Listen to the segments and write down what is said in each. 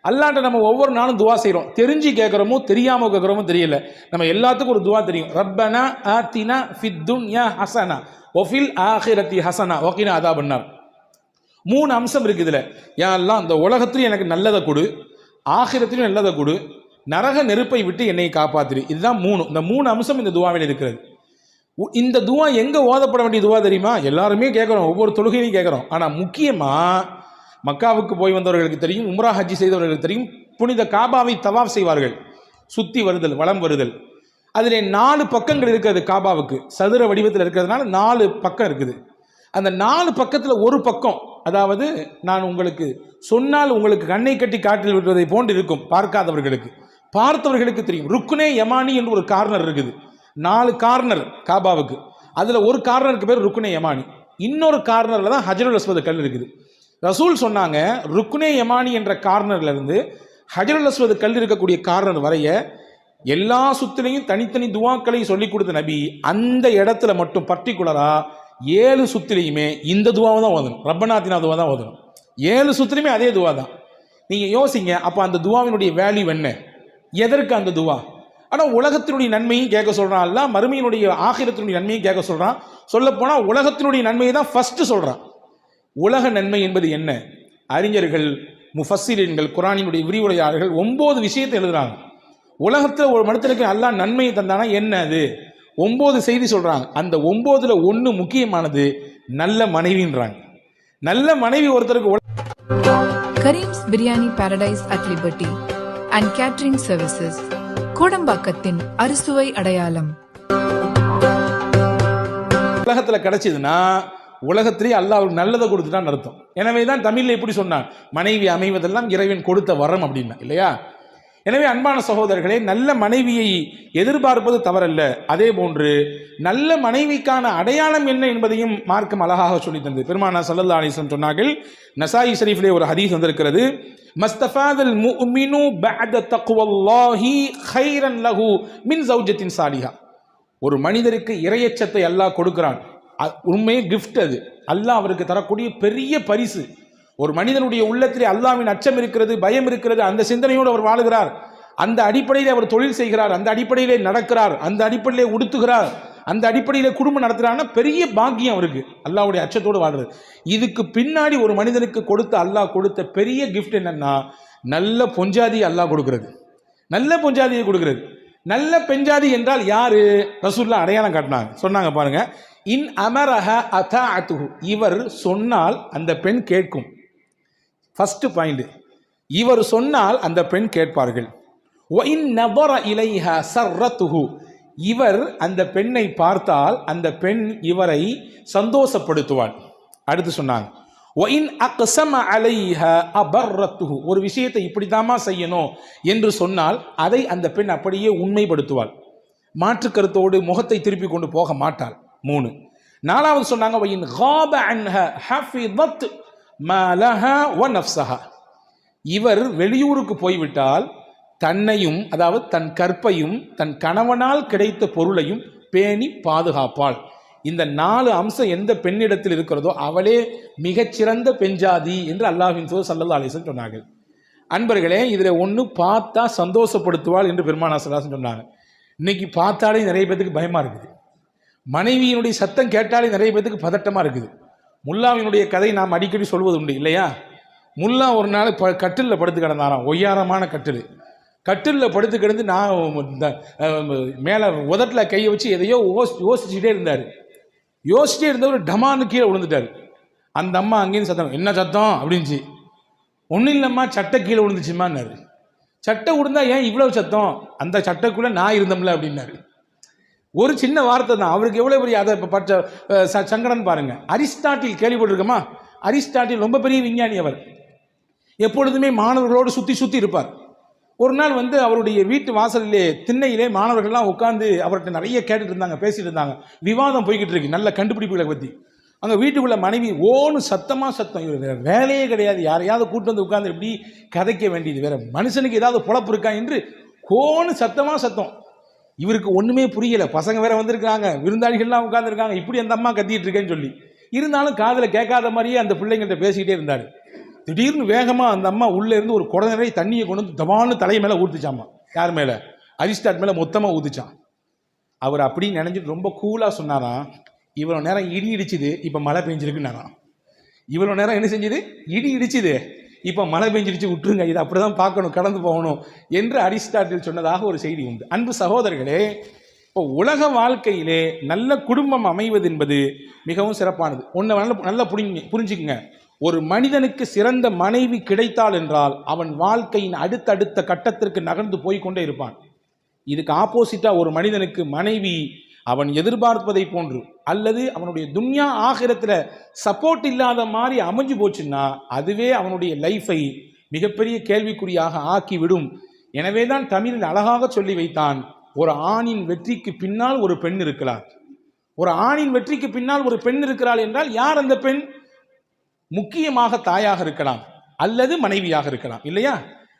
அல்லாஹ்ட்ட நம்ம ஒவ்வொரு நாளும் துவா செய்கிறோம். தெரிஞ்சு கேட்குறோமோ தெரியாமல் கேட்குறோமோ தெரியல. நம்ம எல்லாத்துக்கும் ஒரு துவா தெரியும். ரப்பனா ஆத்தினா ஃபித் துன்யா ஹசனா ஒஃபில் ஆஹிரத்தி ஹசனா வகினா அதாபன்னார். 3 அம்சம் இருக்குது இதில். யா அல்லாஹ் இந்த உலகத்திலும் எனக்கு நல்லதை கொடு, ஆகிரத்திலும் நல்லதை கொடு, நரக நெருப்பை விட்டு என்னை காப்பாத்திரு. இதுதான் 3. இந்த 3 அம்சம் இந்த துவாவில் இருக்கிறது. இந்த துவா எங்கே ஓதப்பட வேண்டிய துவா தெரியுமா? எல்லாருமே கேட்குறோம், ஒவ்வொரு தொழுகையிலையும் கேட்குறோம். ஆனால் முக்கியமாக மக்காவுக்கு போய் வந்தவர்களுக்கு தெரியும், உம்ரா ஹஜ்ஜி செய்தவர்களுக்கு தெரியும், புனித காபாவை தவாஃப் செய்வார்கள். சுற்றி வருதல், வலம் வருதல். அதில் 4 பக்கங்கள் இருக்கிறது. காபாவுக்கு சதுர வடிவத்தில் இருக்கிறதுனால 4 பக்கம் இருக்குது. அந்த 4 பக்கத்தில் ஒரு பக்கம், அதாவது நான் உங்களுக்கு சொன்னால் உங்களுக்கு கண்ணை கட்டி காட்டில் விடுவதை போன்று இருக்கும் பார்க்காதவர்களுக்கு. பார்த்தவர்களுக்கு தெரியும். ருக்குனே யமானி என்று ஒரு கார்னர் இருக்குது. 4 கார்னர் காபாவுக்கு. அதில் ஒரு கார்னருக்கு பேர் ருக்குனே யமானி, இன்னொரு கார்னரில் தான் ஹஜருல் அஸ்வத் கல் இருக்குது. ரசூல் சொன்னாங்க, ருக்குனே யமானி என்ற கார்னர்ல இருந்து ஹஜருல் அஸ்வத் கல் இருக்கக்கூடிய கார்னர் வரைய எல்லா சுத்திலையும் தனித்தனி துவாக்களையும் சொல்லி கொடுத்த நபி அந்த இடத்துல மட்டும் பர்டிகுலரா 7 சுத்திலையுமே இந்த துவாவை தான் ஓதணும். ரப்பனாத்தினா துவா தான் ஓதணும். 7 சுத்திலையுமே அதே துவா தான். நீங்கள் யோசிங்க, அப்போ அந்த துவாவினுடைய வேல்யூ என்ன? எதற்கு அந்த துவா? ஆனால் உலகத்தினுடைய நன்மையும் கேட்க சொல்கிறான் அல்ல, மறுமையினுடைய ஆகிரத்தினுடைய நன்மையும் கேட்க சொல்கிறான். சொல்லப்போனால் உலகத்தினுடைய நன்மையை தான் ஃபஸ்ட்டு சொல்கிறான். உலக நன்மை என்பது என்ன? அறிஞர்கள், முஃபஸ்ஸிரீன்கள், குர்ஆனினுடைய விரிவுரையாளர்கள் 9 விஷயத்தை எழுதுறாங்க. உலகத்தில் ஒரு மனிதனுக்கு அல்லாஹ் நன்மையை தந்தானா என்ன? அது 9 செய்தி சொல்கிறாங்க. அந்த 9ல் 1 முக்கியமானது நல்ல மனைவின்றாங்க. நல்ல மனைவி ஒருத்தருக்கு. Karim's biryani paradise at liberty and catering services, கோடம்பாக்கத்தின் அறுசுவை அடையாளம். உலகத்தில் கிடைச்சதுன்னா உலகத்திலேயே அல்லாஹ் அவருக்கு நல்லதை கொடுத்துட்டான்னு அர்த்தம். எனவே தான் தமிழில் எப்படி சொன்னான், மனைவி அமைவதெல்லாம் இறைவன் கொடுத்த வரம் அப்படின்னா, இல்லையா? எனவே அன்பான சகோதரர்களே, நல்ல மனைவியை எதிர்பார்ப்பது தவறல்ல. அதே போன்று நல்ல மனைவிக்கான அடையாளம் என்ன என்பதையும் மார்க்கம் அழகாக சொல்லி தந்தது. பெருமானார் ஸல்லல்லாஹு அலைஹி வஸல்லம் சொன்னார்கள், நசாயி ஷரீஃபிலே ஒரு ஹதீஸ் வந்திருக்கிறது, மஸ்தஃபாதல் முஃமினு பஅத தக்வல்லாஹி கைரன் லஹு மின் ஜௌஜத்தின் சாலிஹா. ஒரு மனிதருக்கு இறையச்சத்தை அல்லாஹ் கொடுக்கிறான். உண்மையே கிஃப்ட். அது அல்லாஹ் அவருக்கு தரக்கூடிய பெரிய பரிசு. ஒரு மனிதனுடைய உள்ளத்திலே அல்லாஹ்வின் அச்சம் இருக்கிறது, பயம் இருக்கிறது, அந்த சிந்தனையோடு அவர் வாழுகிறார். அந்த அடிப்படையில் அவர் தொழில் செய்கிறார், அந்த அடிப்படையிலே நடக்கிறார், அந்த அடிப்படையிலே உடுத்துகிறார், அந்த அடிப்படையிலே குடும்பம் நடத்துகிறான்னா பெரிய பாக்கியம் அவருக்கு, அல்லாஹ்வுடைய அச்சத்தோடு வாழ்றது. இதுக்கு பின்னாடி ஒரு மனிதனுக்கு அல்லாஹ் கொடுத்த பெரிய கிஃப்ட் என்னன்னா, நல்ல பொஞ்சாதி அல்லாஹ் கொடுக்கிறது. நல்ல பொஞ்சாதியை கொடுக்கிறது. நல்ல பெஞ்சாதி என்றால் யாரு? ரசூலுல்லாஹ் அடையாளம் காட்டினாங்க. சொன்னாங்க பாருங்க, இன் அமரஹ அதாஅத்துஹு, இவர் சொன்னால் அந்த பெண் கேட்கும். ஃபர்ஸ்ட் பாயிண்ட், இவர் சொன்னால் அந்த பெண் கேட்பார்கள். வ இன் நபர இலைஹா சர்ரத்துஹு, இவர் அந்த பெண்ணை பார்த்தால் அந்த பெண் இவரை சந்தோஷப்படுத்துவாள். அடுத்து சொன்னாங்க, வ இன் அக்ஸம அலைஹா அபர்ரத்துஹு, ஒரு விஷயத்தை இப்படிதாமா செய்யணும் என்று சொன்னால் அதை அந்த பெண் அப்படியே உண்மைப்படுத்துவாள். மாற்று கருத்தோடு முகத்தை திருப்பி கொண்டு போக மாட்டாள். 3. 4வது சொன்னாங்க, வ இன் காப அன்ஹா ஹஃபிதத் மாலஹா வ நஃப்ஸஹா, இவர் வெளியூருக்கு போய்விட்டால் தன்னையும், அதாவது தன் கற்பையும் தன் கணவனால் கிடைத்த பொருளையும் பேணி பாதுகாப்பாள். இந்த 4 அம்சம் எந்த பெண்ணிடத்தில் இருக்கிறதோ அவளே மிகச்சிறந்த பெண்ஜாதி என்று அல்லாஹ்வின் தூதர் ஸல்லல்லாஹு அலைஹி வஸல்லம் சொன்னார்கள். அன்பர்களே, இதில் ஒன்று பார்த்தா சந்தோஷப்படுத்துவாள் என்று பெருமானார் ஸல்லல்லாஹு அலைஹி வஸல்லம் சொன்னாங்க. இன்னைக்கு பார்த்தாலே நிறைய பேத்துக்கு பயமாக இருக்குது. மனைவியினுடைய சத்தம் கேட்டாலே நிறைய பேத்துக்கு பதட்டமாக இருக்குது. முல்லாவினுடைய கதை நாம் அடிக்கடி சொல்வது உண்டு, இல்லையா? முல்லா ஒரு நாள் கட்டிலில் படுத்து கிடந்தாராம், ஒய்யாரமான கட்டில். கட்டிலில் படுத்து கிடந்து மேலே உதட்டில் கையை வச்சு எதையோ யோசிச்சுட்டே இருந்தார். யோசிச்சுட்டே இருந்தவர் டமான்னு கீழே விழுந்துட்டார். அந்த அம்மா அங்கேயும் சத்தம், என்ன சத்தம் அப்படின்ச்சு. ஒன்றும் இல்லைம்மா, சட்டை கீழே விழுந்துச்சுமான்னாரு. சட்டை விழுந்தா ஏன் இவ்வளவு சத்தம்? அந்த சட்டைக்குள்ளே நான் இருந்தோம்ல அப்படின்னாரு. ஒரு சின்ன வார்த்தை தான், அவருக்கு எவ்வளோ பெரிய அதை பற்ற சங்கடம் பாருங்க. அரிஸ்டாட்டில் கேள்விப்பட்டிருக்கோமா? அரிஸ்டாட்டில் ரொம்ப பெரிய விஞ்ஞானி. அவர் எப்பொழுதுமே மாணவர்களோடு சுற்றி இருப்பார். ஒரு நாள் அவருடைய வீட்டு வாசலிலே திண்ணையிலே மாணவர்கள்லாம் உட்காந்து அவர்கிட்ட நிறைய கேட்டுட்டு இருந்தாங்க, பேசிட்டு இருந்தாங்க. விவாதம் போய்கிட்டு இருக்கு நல்ல கண்டுபிடிப்புகளை பற்றி. அங்கே வீட்டுக்குள்ள மனைவி ஓன்னு சத்தம். இவர் வேற வேலையே கிடையாது, யாரையாவது கூட்டு வந்து உட்காந்து எப்படி கதைக்க வேண்டியது, வேற மனுஷனுக்கு ஏதாவது பொழப்பு இருக்கா என்று கோன்னு சத்தம். இவருக்கு ஒன்றுமே புரியல. பசங்க வேற வந்திருக்காங்க, விருந்தாளிகள்லாம் உட்காந்துருக்காங்க, இப்படி அந்த அம்மா கத்திட்டு இருக்கேன்னு சொல்லி. இருந்தாலும் காதில் கேட்காத மாதிரியே அந்த பிள்ளைங்கள்ட்ட பேசிக்கிட்டே இருந்தார். திடீர்னு வேகமாக அந்த அம்மா உள்ளே இருந்து ஒரு குடம் நிறைய தண்ணியை கொண்டு வந்து தவான்னு தலை மேலே ஊற்றிச்சாம்மா. யார் மேலே? அரிஸ்டாட் மேலே மொத்தமாக ஊற்றிச்சான். அவர் அப்படி நினைஞ்சிட்டு ரொம்ப கூலாக சொன்னாராம், இவ்வளோ நேரம் இடி இடிச்சுது, இப்போ மழை பெஞ்சிருக்குன்னாராம். இவ்வளோ நேரம் என்ன செஞ்சுது? இடி இடிச்சுது, இப்போ மழை பெஞ்சிருச்சு, விட்டுருங்க, இதை அப்படி தான் பார்க்கணும், கடந்து போகணும் என்று அரிஸ்டாட்டில் சொன்னதாக ஒரு செய்தி உண்டு. அன்பு சகோதரர்களே, இப்போ உலக வாழ்க்கையிலே நல்ல குடும்பம் அமைவது என்பது மிகவும் சிறப்பானது. ஒன்று நல்லா புரிஞ்சுக்குங்க. ஒரு மனிதனுக்கு சிறந்த மனைவி கிடைத்தாள் என்றால் அவன் வாழ்க்கையின் அடுத்தடுத்த கட்டத்திற்கு நகர்ந்து போய்கொண்டே இருப்பான். இதுக்கு ஆப்போசிட்டா ஒரு மனிதனுக்கு மனைவி அவன் எதிர்பார்ப்பதை போன்று அல்லது அவனுடைய துன்யா ஆகிரத்தில் சப்போர்ட் இல்லாத மாதிரி அமைஞ்சு போச்சுன்னா அதுவே அவனுடைய லைஃபை மிகப்பெரிய கேள்விக்குறியாக ஆக்கிவிடும். எனவே தான் தமிழில் அழகாக சொல்லி வைத்தான், ஒரு ஆணின் வெற்றிக்கு பின்னால் ஒரு பெண் இருக்கிறார். ஒரு ஆணின் வெற்றிக்கு பின்னால் ஒரு பெண் இருக்கிறாள் என்றால் யார் அந்த பெண்? முக்கியமாக தாயாக இருக்கலாம் அல்லது மனைவியாக இருக்கலாம், இல்லையா?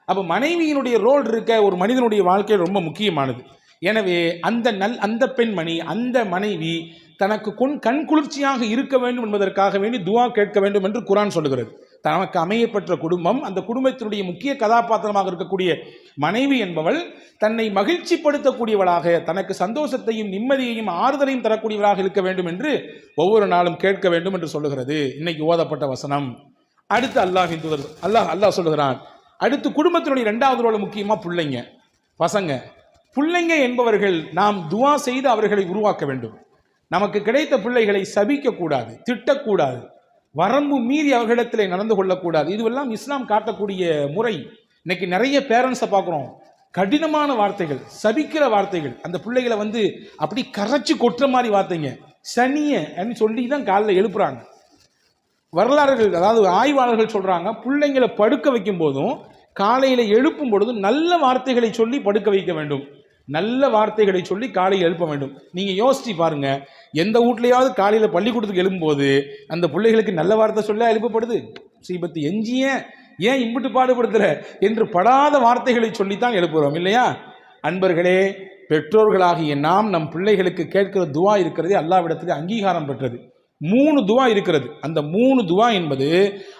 அப்போ மனைவியினுடைய ரோல் இருக்க ஒரு மனிதனுடைய வாழ்க்கையில் ரொம்ப முக்கியமானது. எனவே அந்த பெண்மணி, அந்த மனைவி தனக்கு கண் குளிர்ச்சியாக இருக்க வேண்டும் என்பதற்காக வேண்டி துஆ கேட்க வேண்டும் என்று குர்ஆன் சொல்லுகிறது. தனக்கு அமையப்பெற்ற குடும்பம், அந்த குடும்பத்தினுடைய முக்கிய கதாபாத்திரமாக இருக்கக்கூடிய மனைவி என்பவள் தன்னை மகிழ்ச்சிப்படுத்தக்கூடியவளாக, தனக்கு சந்தோஷத்தையும் நிம்மதியையும் ஆறுதலையும் தரக்கூடியவளாக இருக்க வேண்டும் என்று ஒவ்வொரு நாளும் கேட்க வேண்டும் என்று சொல்லுகிறது இன்னைக்கு ஓதப்பட்ட வசனம். அடுத்து அல்லாஹ்வின் தூதர் அல்லாஹ் சொல்லுகிறான், அடுத்து குடும்பத்தினுடைய இரண்டாவது ரோல் முக்கியமாக பிள்ளைங்க, பசங்க. பிள்ளைங்க என்பவர்கள் நாம் துஆ செய்து அவர்களை உருவாக்க வேண்டும். நமக்கு கிடைத்த பிள்ளைகளை சபிக்கக்கூடாது, திட்டக்கூடாது, வரம்பு மீறி அவர்களிடத்தில் நடந்து கொள்ளக்கூடாது. இதுவெல்லாம் இஸ்லாம் காட்டக்கூடிய முறை. இன்னைக்கு நிறைய பேரண்ட்ஸை பார்க்குறோம், கடினமான வார்த்தைகள், சபிக்கிற வார்த்தைகள், அந்த பிள்ளைகளை அப்படி கரைச்சி கொட்டுற மாதிரி வார்த்தைங்க, சனியன்னு சொல்லி தான் காலையில் எழுப்புறாங்க. வரலாறுகள், அதாவது ஆய்வாளர்கள் சொல்றாங்க, பிள்ளைங்களை படுக்க வைக்கும் போதும் காலையில் எழுப்பும் பொழுதும் நல்ல வார்த்தைகளை சொல்லி படுக்க வைக்க வேண்டும், நல்ல வார்த்தைகளை சொல்லி காலையில் எழுப்ப வேண்டும். நீங்க யோசிச்சு பாருங்க, எந்த வீட்லையாவது காலையில் பள்ளிக்கூடத்துக்கு எழுப்பும்போது அந்த பிள்ளைகளுக்கு நல்ல வார்த்தை சொல்ல எழுப்பப்படுது? சீபத்து எஞ்சிய ஏன் இம்பிட்டு பாடுபடுத்துற என்று படாத வார்த்தைகளை சொல்லித்தான் எழுப்புகிறோம், இல்லையா? அன்பர்களே, பெற்றோர்களாகிய நாம் நம் பிள்ளைகளுக்கு கேட்கிற துஆ இருக்கிறதே அல்லாஹ்விடத்தில் அங்கீகாரம் பெற்றது. 3 துஆ இருக்கிறது. அந்த 3 துஆ என்பது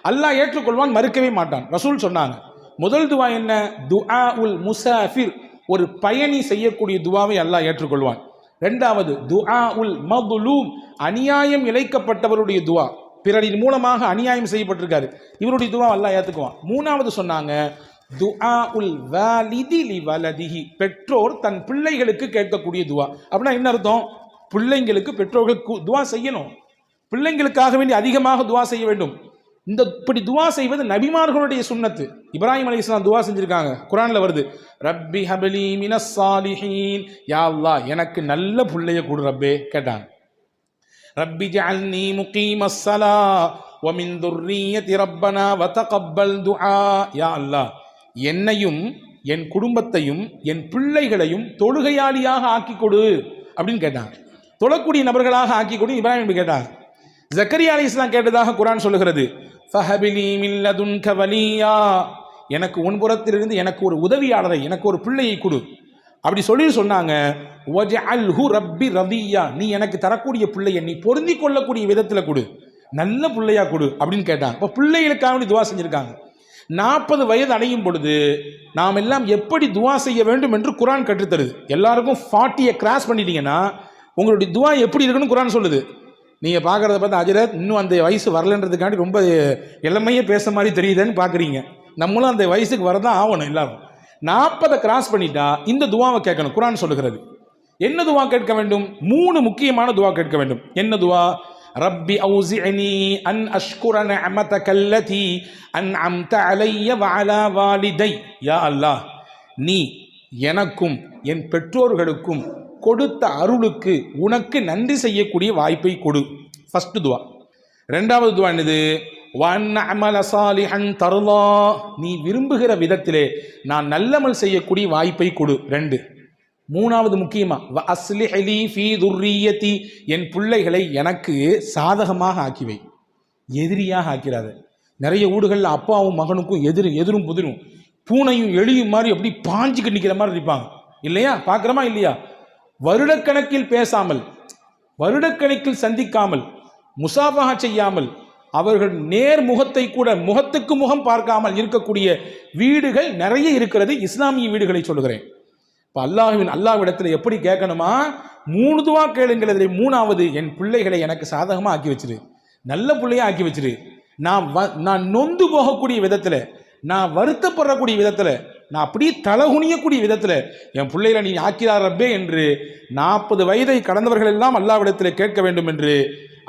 அல்லாஹ் ஏற்றுக்கொள்வான், மறுக்கவே மாட்டான். ரசூல் சொன்னாங்க, முதல் துஆ என்ன? துஆ உல் முசாஃபிர், ஒரு பயணி செய்யக்கூடிய துஆவை அல்லாஹ் ஏற்றுக்கொள்வான். இரண்டாவது துஆ உல் மதுலூம், அநியாயம் இழைக்கப்பட்டவருடைய துஆ, பிறரின் மூலமாக அநியாயம் செய்யப்பட்டிருக்காரு, இவருடைய துஆ அல்லாஹ் ஏற்றுக்குவான். மூணாவது சொன்னாங்க துஆ உல் வாலிதி லி வலதிஹி, பெற்றோர் தன் பிள்ளைகளுக்கு கேட்கக்கூடிய துஆ. அப்படின்னா என்ன அர்த்தம்? பிள்ளைங்களுக்கு பெற்றோர்கள் துஆ செய்யணும், பிள்ளைங்களுக்காக வேண்டி அதிகமாக துஆ செய்ய வேண்டும். இப்படி துஆ செய்வது நபிமார்களுடைய சுன்னத்து. இப்ராஹிம் அலைஹிஸ்ஸலாம் துஆ செஞ்சிருக்காங்க, குர்ஆன்ல வருது, ரப்பி ஹப்லி மினஸ் சாலிஹீன், யா அல்லாஹ் எனக்கு நல்ல பிள்ளைய கொடு ரப்பே கேட்டாங்க. ரப்பி ஜஅல்னி முகீமஸ் ஸலா வ மின் துர்ரிய்யதி ரப்பனா வ தகப்பல் துஆ, யா அல்லாஹ் என்னையும் என் குடும்பத்தையும் என் பிள்ளைகளையும் தொழுகையாளியாக ஆக்கி கொடு அப்படின்னு கேட்டாங்க. தொழக்கூடிய நபர்களாக ஆக்கி கொடு இப்ராஹிம் கேட்டாங்க. ஜக்கரியா அலைஹிஸ்ஸலாம் கேட்டதாக குர்ஆன் சொல்லுகிறது, ஃபஹபிலி மின் லதுன்க வலியா, எனக்கு உன்புறத்திலிருந்து எனக்கு ஒரு உதவியாளரை, எனக்கு ஒரு பிள்ளையை கொடு அப்படி சொன்னாங்க. வஜஅல்ஹு ரப்பி ரதியா, நீ எனக்கு தரக்கூடிய பிள்ளையை நீ பொருந்தி கொள்ளக்கூடிய விதத்தில் கொடு, நல்ல பிள்ளையா கொடு அப்படின்னு கேட்டாங்க. இப்போ பிள்ளைகளுக்காக துஆ செஞ்சிருக்காங்க. 40 வயது அடையும் பொழுது நாம் எல்லாம் எப்படி துஆ செய்ய வேண்டும் என்று குர்ஆன் கற்றுத்தருது. எல்லாருக்கும் 40 கிராஸ் பண்ணிட்டீங்கன்னா உங்களுடைய துஆ எப்படி இருக்குன்னு குர்ஆன் சொல்லுது. நீங்க பார்க்கறத பார்த்து ஹஜ்ரத் இன்னும் அந்த வயசு வரலன்றதுக்காண்டி ரொம்ப இளமையே பேச மாதிரி தெரியுதுன்னு பார்க்குறீங்க. நம்மளும் அந்த வயசுக்கு வரதான் ஆகணும். எல்லாரும் 40 கிராஸ் பண்ணிட்டா இந்த துஆவை கேட்கணும். குர்ஆன் சொல்லுகிறது. என்ன துஆ கேட்க வேண்டும்? 3 முக்கியமான துஆ கேட்க வேண்டும். என்ன துஆ? ரப்பி அவுஸிஅனி அன் அஷ்குர நிஅமதக அல்லதி அன்அம்த அலைய வ அலா வாலிதை, யா அல்லாஹ் நீ எனக்கும் என் பெற்றோர்களுக்கும் கொடுத்த அருளுக்கு உனக்கு நன்றி செய்யக்கூடிய வாய்ப்பை கொடு. ஃபர்ஸ்ட் துஆ. இரண்டாவது துஆ என்னது? வன் அமல சாலிஹன் தர்லா, நீ விரும்புகிற விதத்திலே நான் நல்லமல் செய்யக்கூடிய வாய்ப்பை கொடு. 2. மூணாவது முக்கியமா வ அஸ்லிஹ் லீ ஃபீ துர்ரிய்யதி, என் பிள்ளைகளை எனக்கு சாதகமாக ஆக்கிவை, எதிரியாக ஆக்கிறாத. நிறைய வீடுகளில் அப்பாவும் மகனுக்கும் எதிரும் புதிரும், பூனையும் எலியும் மாதிரி அப்படி பாஞ்சுக்கு நிற்கிற மாதிரி இருப்பாங்க, இல்லையா? பார்க்குறோமா இல்லையா? வருடக்கணக்கில் பேசாமல், வருடக்கணக்கில் சந்திக்காமல், முசாஃபஹா செய்யாமல், அவர்கள் நேர்முகத்தை கூட முகத்துக்கு முகம் பார்க்காமல் இருக்கக்கூடிய வீடுகள் நிறைய இருக்கிறது. இஸ்லாமிய வீடுகளை சொல்லுகிறேன். இப்போ அல்லாஹ்விடத்தில் எப்படி கேட்கணுமா? 3 துவா கேளுங்கள். அதில் 3வது, என் பிள்ளைகளை எனக்கு சாதகமாக ஆக்கி வச்சிரு, நல்ல பிள்ளையா ஆக்கி வச்சிரு. நான் நொந்து போகக்கூடிய விதத்தில், நான் வருத்தப்படக்கூடிய விதத்தில், நான் அப்படியே தலகுனியக்கூடிய விதத்தில் என் பிள்ளைகளை நீ ஆக்கிறார் ரப்பே என்று 40 வயதை கடந்தவர்கள் எல்லாம் அல்லாஹ்விடத்தில் கேட்க வேண்டும் என்று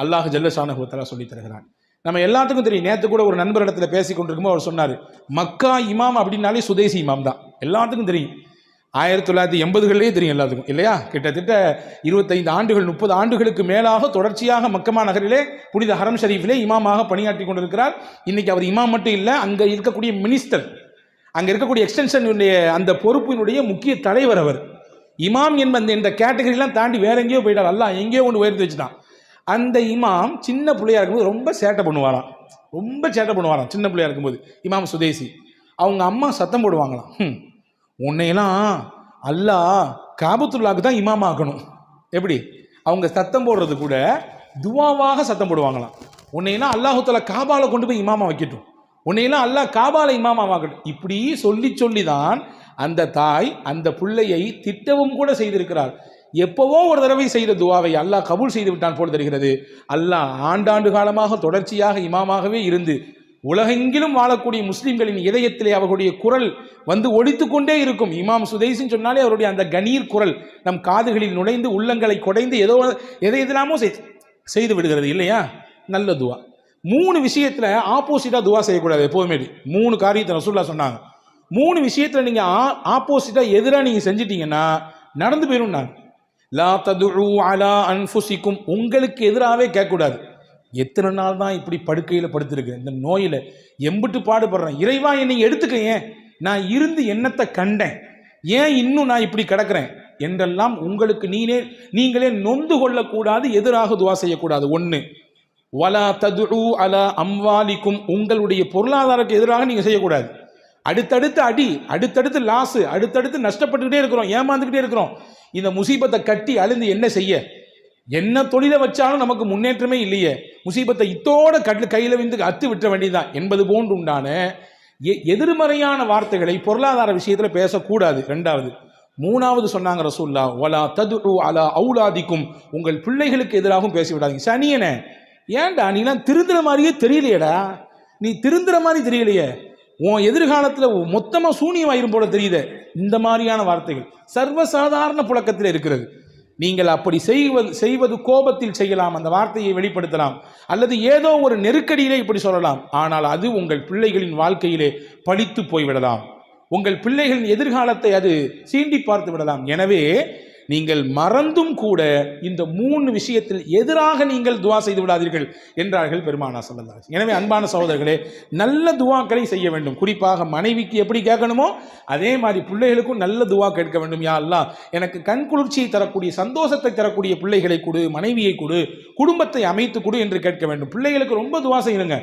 அல்லாஹ் ஜல்ல ஷானஹு வ தஆலா சொல்லி தருகிறான். நம்ம எல்லாத்துக்கும் தெரியும். நேற்று கூட ஒரு நண்பரிடத்தில் பேசி கொண்டிருக்கும்போது அவர் சொன்னார், மக்கா இமாம் அப்படின்னாலே சுதேசி இமாம் தான். எல்லாத்துக்கும் தெரியும். 1980களிலே தெரியும் எல்லாத்துக்கும், இல்லையா? கிட்டத்தட்ட 25 ஆண்டுகள் 30 ஆண்டுகளுக்கு மேலாக தொடர்ச்சியாக மக்கமா நகரிலே புனித ஹரம் ஷரீஃபிலே இமாமாக பணியாற்றி கொண்டிருக்கிறார். இன்னைக்கு அவர் இமாம் மட்டும் இல்லை, அங்கே இருக்கக்கூடிய மினிஸ்டர், அங்கே இருக்கக்கூடிய எக்ஸ்டென்ஷனுடைய அந்த பொறுப்பினுடைய முக்கிய தலைவர் அவர். இமாம் என்பது இந்த கேட்டகரிலாம் தாண்டி வேற எங்கேயோ போயிட்டார். அல்லாஹ் எங்கேயோ ஒன்று உயர்த்தி வச்சுட்டான். அந்த இமாம் சின்ன பிள்ளையா இருக்கும்போது ரொம்ப சேட்டை பண்ணுவாராம். சின்ன பிள்ளையா இருக்கும்போது இமாம் சுதேசி அவங்க அம்மா சத்தம் போடுவாங்களாம், உன்னையெல்லாம் அல்லாஹ் காபத்துல்லாக்கு தான் இமாம் ஆக்கணும். எப்படி? அவங்க சத்தம் போடுறது கூட துவாவாக சத்தம் போடுவாங்களாம். உன்னையெல்லாம் அல்லாஹு தஆலா காபால கொண்டு போய் இமாமா வைக்கட்டும், உன்னையெல்லாம் அல்லாஹ் காபால இமாமா ஆக்கட்டும். இப்படி சொல்லி தான் அந்த தாய் அந்த பிள்ளையை திட்டவும் கூட செய்திருக்கிறார். எப்பவோ ஒரு தடவை செய்த துவாவை அல்லாஹ் கபூல் செய்து விட்டான் போல் தெரிகிறது. அல்லாஹ் ஆண்டாண்டு காலமாக தொடர்ச்சியாக இமாமாகவே இருந்து உலகெங்கிலும் வாழக்கூடிய முஸ்லிம்களின் இதயத்திலே அவர்களுடைய குரல் வந்து ஒலித்து கொண்டே இருக்கும். இமாம் சுதைசின்னு சொன்னாலே அவருடைய அந்த கணீர் குரல் நம் காதுகளில் நுழைந்து உள்ளங்களை குடைந்து எதையெல்லாமோ செய்து விடுகிறது, இல்லையா? நல்ல துவா. 3 விஷயத்துல ஆப்போசிட்டா துவா செய்யக்கூடாது எப்போதுமே. 3 காரியத்தை ரசூலுல்லாஹ் சொன்னாங்க. 3 விஷயத்துல நீங்க ஆப்போசிட்டா எதிராக நீங்க செஞ்சிட்டீங்கன்னா நடந்து போயிடும். நான் லா ததுஉ அலா அன்ஃபுசிக்கும், உங்களுக்கு எதிராகவே கேட்கக்கூடாது. எத்தனை நாள் தான் இப்படி படுக்கையில் படுத்திருக்கு, இந்த நோயில் எம்பிட்டு பாடுபடுறேன், இறைவா என்னை எடுத்துக்க, ஏன் நான் இருந்து என்னத்தை கண்டேன், ஏன் இன்னும் நான் இப்படி கிடக்கிறேன் என்றெல்லாம் உங்களுக்கு நீங்களே நொந்து கொள்ளக்கூடாது, எதிராக துவா செய்யக்கூடாது. 1, வலா ததுஉ அலா அம்வாலிக்கும், உங்களுடைய பொருளாதாரத்துக்கு எதிராக நீங்கள் செய்யக்கூடாது. அடுத்தடுத்து அடி, அடுத்தடுத்து லாஸு, அடுத்தடுத்து நஷ்டப்பட்டுக்கிட்டே இருக்கிறோம், ஏமாந்துக்கிட்டே இருக்கிறோம். இந்த முசீபத்தை கட்டி அழுந்து என்ன செய்ய? என்ன தொழிலை வச்சாலும் நமக்கு முன்னேற்றமே இல்லையே, முசீபத்தை இத்தோட கையில் வந்து அத்து விட்ட வேண்டியதான் என்பது போன்று உண்டான எதிர்மறையான வார்த்தைகளை பொருளாதார விஷயத்தில் பேசக்கூடாது. 2வது. 3வது சொன்னாங்க ரசூலுல்லாஹ், வலா ததுஉ அலா அவுலாதிக்கும், உங்கள் பிள்ளைகளுக்கு எதிராகவும் பேசிவிடாதீங்க. சனியனே, ஏன்டா நீலாம் திருந்துற மாதிரியே தெரியலையடா, நீ திருந்துற மாதிரி தெரியலையே, உன் எதிர்காலத்தில் மொத்தமாக சூனியமாயிரும் போல தெரியுது. இந்த மாதிரியான வார்த்தைகள் சர்வசாதாரண புழக்கத்தில் இருக்கிறது. நீங்கள் அப்படி செய்வது கோபத்தில் செய்யலாம், அந்த வார்த்தையை வெளிப்படுத்தலாம், அல்லது ஏதோ ஒரு நெருக்கடியிலே இப்படி சொல்லலாம். ஆனால் அது உங்கள் பிள்ளைகளின் வாழ்க்கையிலே பழித்து போய்விடலாம், உங்கள் பிள்ளைகளின் எதிர்காலத்தை அது சீண்டி பார்த்து விடலாம். எனவே நீங்கள் மறந்தும் கூட இந்த 3 விஷயத்தில் எதிராக நீங்கள் துவா செய்து விடாதீர்கள் என்றார்கள் பெருமானா ஸல்லல்லாஹு அலைஹி வஸல்லம். எனவே அன்பான சகோதரர்களே, நல்ல துவாக்களை செய்ய வேண்டும். குறிப்பாக மனைவிக்கு எப்படி கேட்கணுமோ அதே மாதிரி பிள்ளைகளுக்கும் நல்ல துவா கேட்க வேண்டும். யா அல்லாஹ், எனக்கு கண் குளிர்ச்சியை தரக்கூடிய, சந்தோஷத்தை தரக்கூடிய பிள்ளைகளை கொடு, மனைவியை கொடு, குடும்பத்தை அமைத்து கொடு என்று கேட்க வேண்டும். பிள்ளைகளுக்கு ரொம்ப துவா செய்யணுங்க.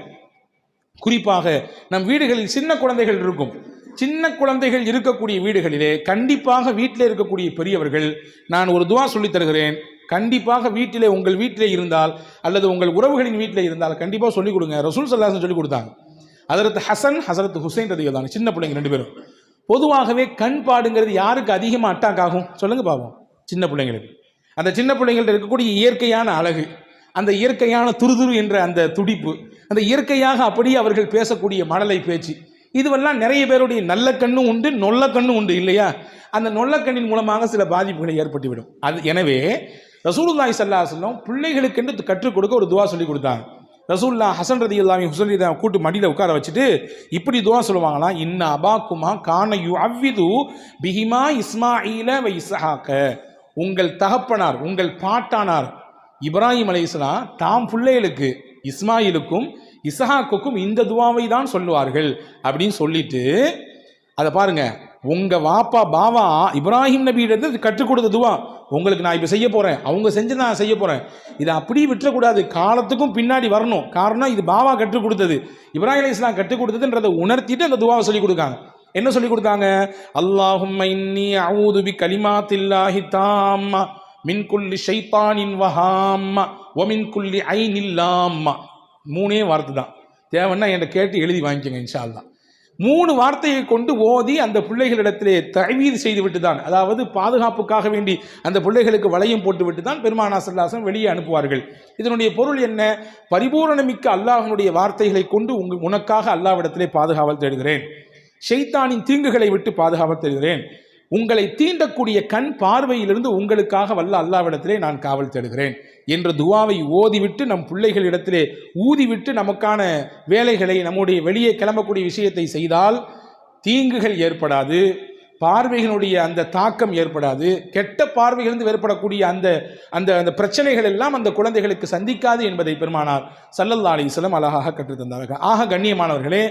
குறிப்பாக நம் வீடுகளில் சின்ன குழந்தைகள் இருக்கும். சின்ன குழந்தைகள் இருக்கக்கூடிய வீடுகளிலே கண்டிப்பாக வீட்டில் இருக்கக்கூடிய பெரியவர்கள், நான் ஒரு துவா சொல்லித் தருகிறேன், கண்டிப்பாக வீட்டிலே, உங்கள் வீட்டிலே இருந்தால் அல்லது உங்கள் உறவுகளின் வீட்டில் இருந்தால் கண்டிப்பாக சொல்லிக் கொடுங்க. ரசூல் ஸல்லல்லாஹு அலைஹி வஸல்லம் சொல்லிக் கொடுத்தாங்க. ஹஜ்ரத் ஹசன், ஹஜ்ரத் ஹுசைன் ரலியல்லாஹு அன்ஹு, சின்ன பிள்ளைங்க 2 பேரும். பொதுவாகவே கண் பாடுங்கிறது யாருக்கு அதிகமாக அட்டாக் ஆகும் சொல்லுங்க பாப்போம்? சின்ன பிள்ளைங்களுக்கு. அந்த சின்ன பிள்ளைங்கள்ட்ட இருக்கக்கூடிய இயற்கையான அழகு, அந்த இயற்கையான துருதுரு என்ற அந்த துடிப்பு, அந்த இயற்கையாக அப்படியே அவர்கள் பேசக்கூடிய மழலை பேச்சு, இதுவெல்லாம் நிறைய பேருடைய நல்ல கண்ணும் உண்டு, நொல்ல கண்ணும் உண்டு, இல்லையா? அந்த நொல்ல கண்ணின் மூலமாக சில பாதிப்புகளை ஏற்பட்டுவிடும். எனவே ரசூலுல்லாஹி ஸல்லல்லாஹு அலைஹி வஸல்லம் பிள்ளைகளுக்கு கற்றுக் கொடுக்க ஒரு துவா சொல்லி கொடுத்தாங்க. ரசூலுல்லாஹ் ஹசன் ரலியல்லாஹு அன்ஹு, ஹுசைன் ரலியல்லாஹு அன்ஹு கூட்டு மடியில் உட்கார வச்சுட்டு இப்படி துவா சொல்லுவாங்களாம், இன்ன அபாக்குமா கான யுஅவ்விது பிஹிமா இஸ்மாஈல வ இஸ்ஹாக, உங்கள் தகப்பனார், உங்கள் பாட்டானார் இப்ராஹிம் அலைஹிஸ்ஸலாம் தாம் பிள்ளைகளுக்கு இஸ்மாயிலுக்கும் இஸ்ஹாக்குக்கும் இந்த துவாவை தான் சொல்லுவார்கள் அப்படின்னு சொல்லிட்டு, அதை பாருங்க, உங்க வாப்பா பாவா இப்ராஹிம் நபியிடத்து கற்றுக் கொடுத்த துவா உங்களுக்கு நான் இப்போ செய்ய போறேன், அவங்க செஞ்சு நான் செய்ய போறேன், இதை அப்படியே விட்டுறக்கூடாது, காலத்துக்கும் பின்னாடி வரணும். காரணம் இது பாவா கற்றுக் கொடுத்தது, இப்ராஹிம் அலைஹிஸ்ஸலாம் கற்றுக் கொடுத்ததுன்றதை உணர்த்திட்டு அந்த துவாவை சொல்லி கொடுக்காங்க. என்ன சொல்லி கொடுத்தாங்க? அல்லாஹும்ம இன்னி அஊது பி கலிமாத்தில்லாஹி தாம்மா மின் குல்லி ஷைத்தானின் வஹாம்மா வ மின் குல்லி ஐனில் லாம்மா. 3 வார்த்தை தான். தேவைன்னா என்கிட்ட கேட்டு எழுதி வாங்கிக்கோங்க இன்ஷா அல்லாஹ். 3 வார்த்தையை கொண்டு ஓதி அந்த பிள்ளைகளிடத்திலே தஅவீது செய்து விட்டு தான், அதாவது பாதுகாப்புக்காக வேண்டி அந்த பிள்ளைகளுக்கு வளையம் போட்டு விட்டு தான் பெருமானார் ஸல்லல்லாஹு அலைஹி வஸல்லம் வெளியே அனுப்புவார்கள். இதனுடைய பொருள் என்ன? பரிபூரணமிக்க அல்லாஹ்வுடைய வார்த்தைகளை கொண்டு உனக்காக அல்லாஹ்விடத்திலே பாதுகாவல் தேடுகிறேன், ஷைத்தானின் தீங்குகளை விட்டு பாதுகாவல் தேடுகிறேன், உங்களை தீண்டக்கூடிய கண் பார்வையிலிருந்து உங்களுக்காக வல்ல அல்லாஹ்விடத்திலே நான் காவல் தேடுகிறேன் என்ற துவாவை ஓதிவிட்டு நம் பிள்ளைகளிடத்திலே ஊதிவிட்டு நமக்கான வேலைகளை, நம்முடைய வெளியே கிளம்பக்கூடிய விஷயத்தை செய்தால் தீங்குகள் ஏற்படாது, பார்வைகளுடைய அந்த தாக்கம் ஏற்படாது, கெட்ட பார்வைகளிலிருந்து ஏற்படக்கூடிய அந்த அந்த அந்த பிரச்சனைகள் எல்லாம் அந்த குழந்தைகளுக்கு சந்திக்காது என்பதை பெருமானார் ஸல்லல்லாஹு அலைஹி வஸல்லம் அழகாக கற்றுத்தந்தார்கள். ஆக கண்ணியமானவர்களே,